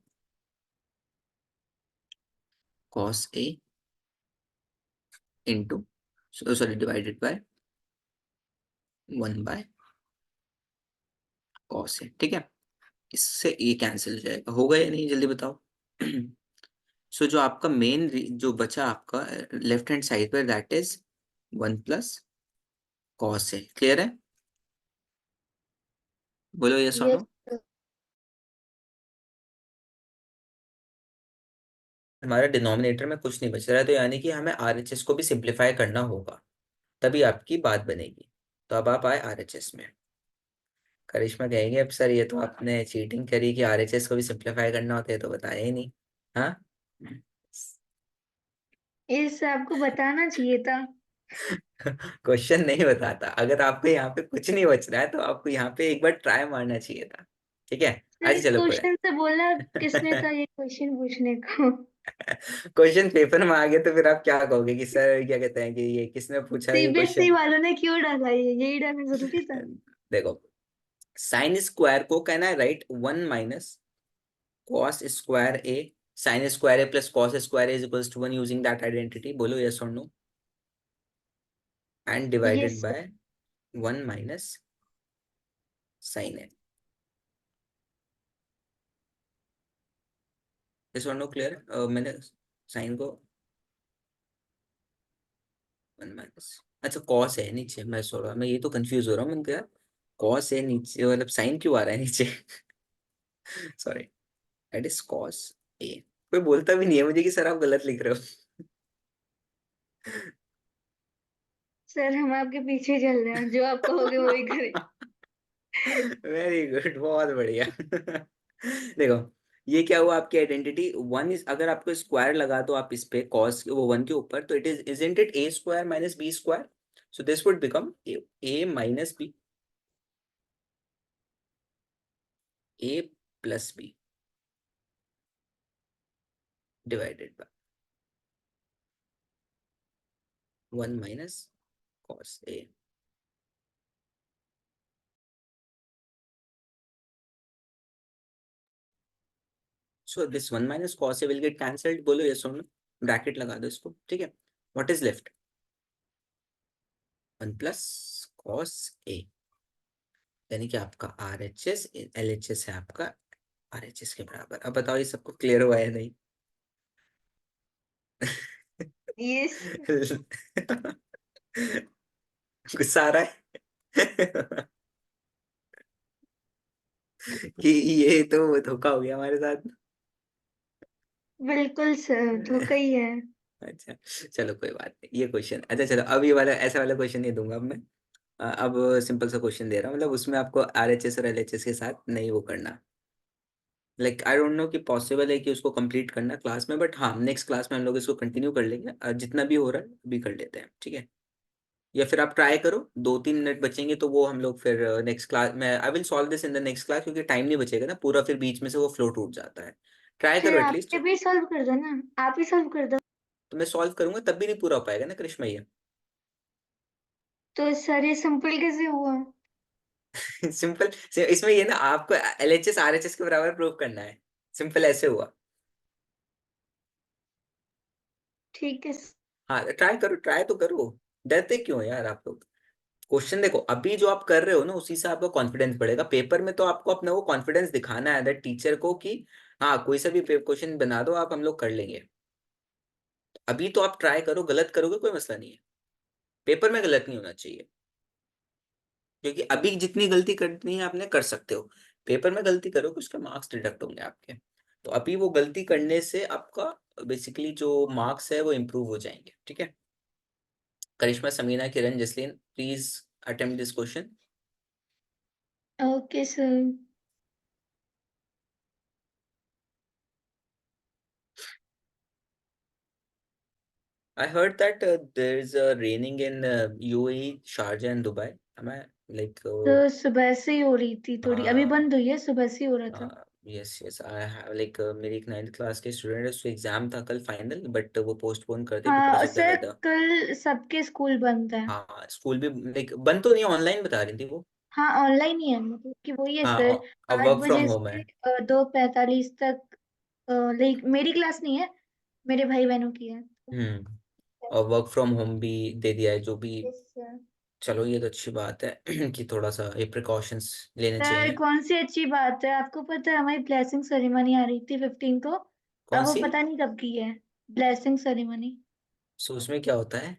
cos A into, sorry, divided by 1 by cos ए, ठीक है। इससे ये कैंसिल हो जाएगा, होगा या नहीं जल्दी बताओ। सो जो आपका मेन जो बचा आपका लेफ्ट हैंड साइड पर, that is 1 plus cos a. Clear है? बोलो यस और यस नो। सर। हमारा डिनोमिनेटर में कुछ नहीं बच रहा है, तो यानी कि हमें आरएचएस को भी सिंप्लीफाई करना होगा, तभी आपकी बात बनेगी। तो अब आप आए आरएचएस में। करिश्मा कहेंगे अब सर ये तो आपने चीटिंग करी कि आरएचएस को भी सिंप्लीफाई करना होता है, तो बताया ही नहीं। हाँ। इस आपको बताना चाहिए था। क्वेश्चन नहीं बताता, अगर आपको यहाँ पे कुछ नहीं बच रहा है तो आपको यहाँ पे एक बार ट्राई मारना चाहिए था, ठीक है। सर अच्छा इस चलो कोई। क्वेश्चन से बोला किसने था ये क्वेश्चन पूछने को। क्वेश्चन पेपर में आ गए तो फिर आप क्या कहोगे कि सर क्या कहते हैं कि ये किसने पूछा ये सीबीएसई क्वेश्चन। वालों ने क्यों डाला ये, यही डालना जरूरी था। देखो, साइन स्क्वायर को कहना है right, 1 minus cos square A, sine square A plus cos square A is equals to 1 using that identity. बोलो यस और no. And divided yes sir. By 1 minus sine A. Yes और नो क्लियर? मैंने साइन को 1 माइनस, अच्छा कॉस है नीचे, मैं सो रहा, मैं ये तो कंफ्यूज हो रहा हूँ, मैंने कहा कॉस है नीचे, मतलब साइन क्यों आ रहा है नीचे। Sorry, that is cos A. कोई बोलता भी नहीं है मुझे कि सर आप गलत लिख रहे हो। सर हम आपके पीछे चल रहे हैं, जो आप कहोगे वही करें। वेरी गुड, बहुत बढ़िया। देखो, ये क्या हुआ आपकी आइडेंटिटी, 1 इज, अगर आपको स्क्वायर लगा दो आप इस पे कॉस वो 1 के ऊपर, तो it isn't it A square minus B square? So this would become A minus B, A plus B divided by 1 minus cos A. So this 1 minus cos A will get cancelled. बोलो यस और नो, ब्रैकेट लगा दो इसको, ठीक है। What is left? 1 plus cos A, यानी कि आपका R H S L H S है आपका आर एच एस के बराबर। अब बताओ ये सबको क्लियर हुआ है नहीं? यस। गुस्सा आ रहा है? कि ये तो धोखा हो गया हमारे साथ। बिल्कुल सर, धोखा ही है। अच्छा चलो कोई बात नहीं, ये क्वेश्चन, अच्छा चलो अब ये वाला ऐसा वाला क्वेश्चन नहीं दूंगा अब मैं। अब सिंपल सा क्वेश्चन दे रहा हूँ, मतलब उसमें आपको RHS और LHS के साथ नहीं वो करना। लाइक आई डोंट नो कि पॉसिबल है कि उसको कंप्लीट करना क्लास में, बट हाँ नेक्स्ट क्लास में हम लोग इसको कंटिन्यू कर लेंगे, जितना भी हो रहा है अभी कर लेते हैं, ठीक है। या फिर आप ट्राई करो, 2-3 मिनट बचेंगे तो वो हम लोग फिर नेक्स्ट क्लास में I will solve this in the next class, क्योंकि टाइम नहीं बचेगा ना पूरा, फिर बीच में से वो फ्लो टूट जाता है। ट्राई फिर करो आप एटलीस्ट। ये भी सॉल्व कर दो ना, आप ही सॉल्व कर दो। तो मैं सॉल्व करूंगा तब भी नहीं पूरा हो पाएगा ना करिश्मा ये। तो सर ये सिंपल कैसे हुआ? सिंपल। इसमें ये ना आपको LHS RHS के बराबर प्रूव करना है, सिंपल ऐसे हुआ। ठीक है। हाँ ट्राई करो, ट्राई तो करो, डरते क्यों हैं यार आप लोग। क्वेश्चन देखो, अभी जो आप कर रहे हो ना उसी से आपका कॉन्फिडेंस बढ़ेगा, पेपर में तो आपको अपना वो कॉन्फिडेंस दिखाना है दैट टीचर को कि हाँ कोई सा भी क्वेश्चन बना दो आप, हम लोग कर लेंगे। अभी तो आप ट्राई करो, गलत करोगे कोई मसला नहीं है, पेपर में गलत नहीं होना चाहिए, क्योंकि अभी जितनी गलती करनी है आपने कर सकते हो, पेपर में गलती करोगे उसके मार्क्स डिडक्ट होंगे आपके। तो अभी वो गलती करने से आपका बेसिकली जो मार्क्स है वो इम्प्रूव हो जाएंगे, ठीक है। Karishma, Samina, Kiran, Jasleen, please attempt this question. Okay sir. I heard that there is raining in UAE, Sharjah and Dubai. Am I like तो सुबह से ही हो रही थी थोड़ी, अभी हाँ बंद हुई है, सुबह से ही हो रहा था। Yes yes I have like मेरी एक 9th क्लास के स्टूडेंट है, उसका एग्जाम था कल फाइनल, बट वो पोस्टपोन कर दिया बिकॉज हाँ ऑफ द सर, वेदर। कल सबके स्कूल बंद है। हाँ स्कूल भी लाइक बंद तो नहीं, ऑनलाइन बता रही थी वो। हाँ ऑनलाइन ही है, मतलब कि वही है हाँ सर। अब 8 वर्क फ्रॉम बजे होम है। से 2:45 तक। लाइक मेरी क्लास नहीं है, मेरे भाई बहनों की है। और वर्क फ्रॉम होम भी दे दिया है जो भी। Yes sir. चलो ये तो अच्छी बात है कि थोड़ा सा ये प्रिकॉशंस लेने सर चाहिए। कौन सी अच्छी बात है, आपको पता है हमारी ब्लेसिंग सेरेमनी आ रही थी 15 को। कौन अब वो सी? पता नहीं कब की है, ब्लेसिंग सेरेमनी। सो उसमें क्या होता है?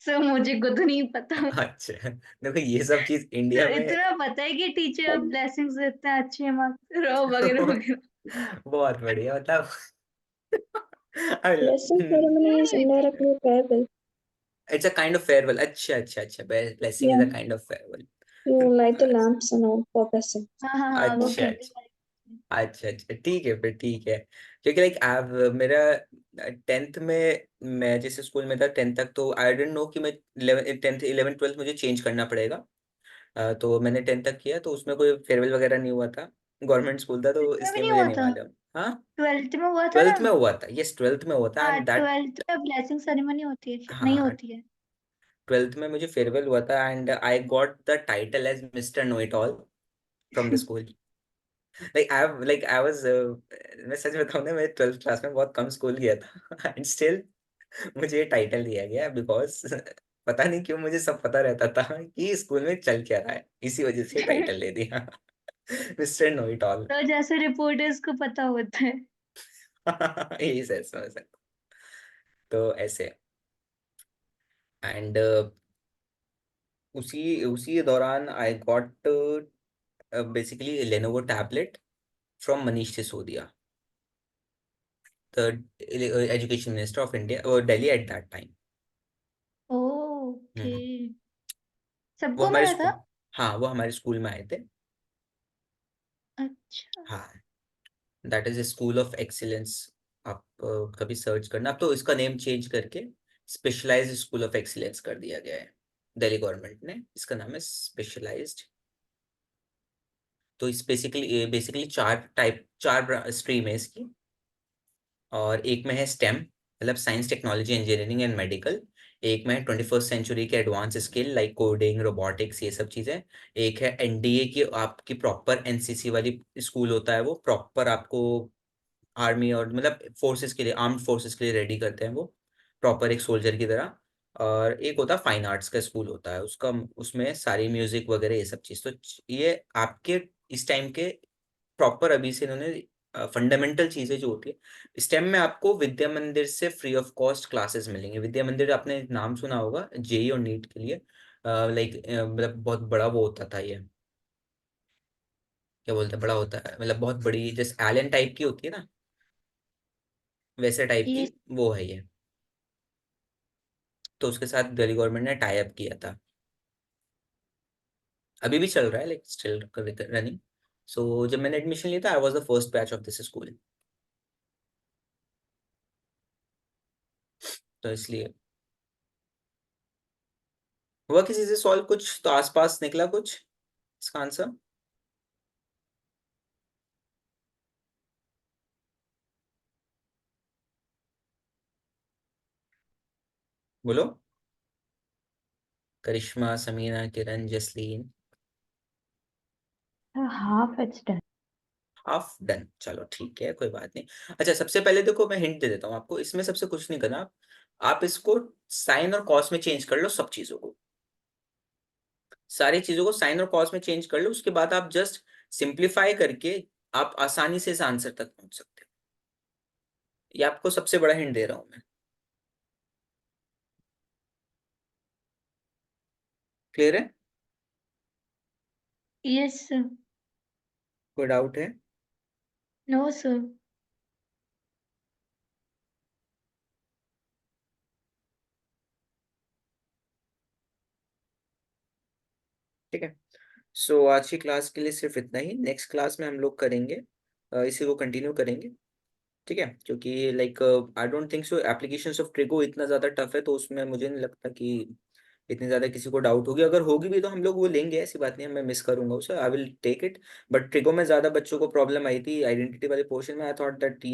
सर मुझे खुद नहीं पता। अच्छा, देखो ये सब चीज इंडिया सर में इतना पता है कि टीचर ब्लेसिंग्स देते हैं, अच्छे मार्क्स रहो वगैरह वगैरह। बहुत बढ़िया मतलब Blessing ceremony is indirectly payable. It's a kind of farewell. अच्छा अच्छा अच्छा, blessing is Yeah, a kind of farewell. you light the lamps and all for blessing. हाँ हाँ हाँ, वो अच्छा कहते अच्छा हैं। अच्छा अच्छा, ठीक है फिर, ठीक है। क्योंकि लाइक आप मेरा 10th में, मैं जिस स्कूल में था 10th तक, तो आई डेंट नो कि मैं 10th 11th 12th मुझे चेंज करना पड़ेगा। तो मैंने 10th तक किया, तो उसमें कोई फेयरवेल वगैरह नहीं हुआ था, गवर्नमेंट स्कूल था तो में भी इसलिए नहीं मुझे हुआ नहीं था। मालूम। हाँ 12th में हुआ था ना। 12th में हुआ था, यस 12th में हुआ था हाँ एंड दैट। 12th में ब्लेसिंग सेरेमनी होती है, नहीं हाँ होती है। 12th में मुझे फेयरवेल हुआ था and I got the title as Mister know it all from the school. Like I was, मैं सच बताऊं ना, मैं 12th क्लास में बहुत कम स्कूल गया था एंड स्टिल मुझे ये टाइटल दिया गया बिकॉज पता नहीं क्यों मुझे सब पता रहता था कि स्कूल में चल क्या रहा है, इसी वजह से टाइटल दे दिया मिस्टर नो इट ऑल। तो जैसे रिपोर्टर्स को पता होता है। यही सेंस में सकता, तो ऐसे। एंड उसी उसी दौरान I got basically Lenovo tablet from Manish Sisodia, the education minister of India और Delhi at that time. Okay. वो सबको हमारे मिला था। स्कूल, हाँ वो हमारे स्कूल में आए थे। अच्छा। हाँ that is school of excellence. आप कभी सर्च करना, अब तो इसका नेम चेंज करके स्पेशलाइज्ड स्कूल ऑफ एक्सीलेंस कर दिया गया है, दिल्ली गवर्नमेंट ने, इसका नाम है स्पेशलाइज्ड। तो इस बेसिकली चार स्ट्रीम है इसकी, और एक में है स्टेम मतलब science technology engineering and medical, एक में है 21st सेंचुरी के advance skill like coding robotics ये सब चीज़ें, एक है NDA की आपकी प्रॉपर NCC वाली स्कूल होता है, वो प्रॉपर आपको आर्मी और मतलब फोर्सेस के लिए, आर्म्ड फोर्सेस के लिए रेडी करते हैं वो प्रॉपर एक सोल्जर की तरह। और एक होता है फाइन आर्ट्स का स्कूल होता है उसका, उसमें सारी म्यूजिक वगैरह ये सब चीज़, तो ये आपके इस टाइम के प्रॉपर अभी से इन्होंने फंडामेंटल चीजें जो होती है स्टेम में आपको विद्या मंदिर से फ्री ऑफ कॉस्ट क्लासेस मिलेंगे। विद्या मंदिर आपने नाम सुना होगा JEE और नीट के लिए, लाइक मतलब बहुत बड़ा वो होता था ये, क्या बोलते हैं, बड़ा होता है मतलब बहुत बड़ी, जैसे एलियन टाइप की होती है ना, वैसे टाइप की ये वो है ये। तो उसके साथ दिल्ली गवर्नमेंट ने टाई अप किया था। अभी भी चल रहा है, लाइक स्टिल रनिंग। सो जब मैंने एडमिशन लिया था, I was the first batch of this school, तो इसलिए हुआ किसी से सॉल्व कुछ, तो आसपास निकला कुछ इसका आंसर? बोलो। Karishma, Samina, Kiran, Jasleen. Half it's done. Half done, चलो ठीक है, कोई बात नहीं। अच्छा, सबसे पहले देखो मैं हिंट दे देता हूँ आपको, इसमें सबसे कुछ नहीं करना आप इसको साइन और कॉस में चेंज कर लो, सब चीजों को, सारी चीजों को साइन और कॉस में चेंज कर लो, उसके बाद आप जस्ट सिंप्लीफाई करके आप आसानी से इस आंसर तक पहुंच सकते हो। ये आपको सबसे बड़ा हिंट दे रहा हूं मैं। क्लियर है? Yes sir. कोई डाउट है? No sir. ठीक है। सो आज की क्लास के लिए सिर्फ इतना ही, नेक्स्ट क्लास में हम लोग करेंगे इसी को कंटिन्यू करेंगे, ठीक है? क्योंकि like I don't think so applications of trigo इतना ज़्यादा टफ है, तो उसमें मुझे नहीं लगता कि इतनी ज़्यादा किसी को डाउट होगी, अगर होगी भी तो हम लोग वो लेंगे, ऐसी बात नहीं है, मैं मिस करूंगा उसे, I will take it. But trigo में ज़्यादा बच्चों को प्रॉब्लम आई थी आइडेंटिटी वाले पोर्शन में, आई थॉट दैट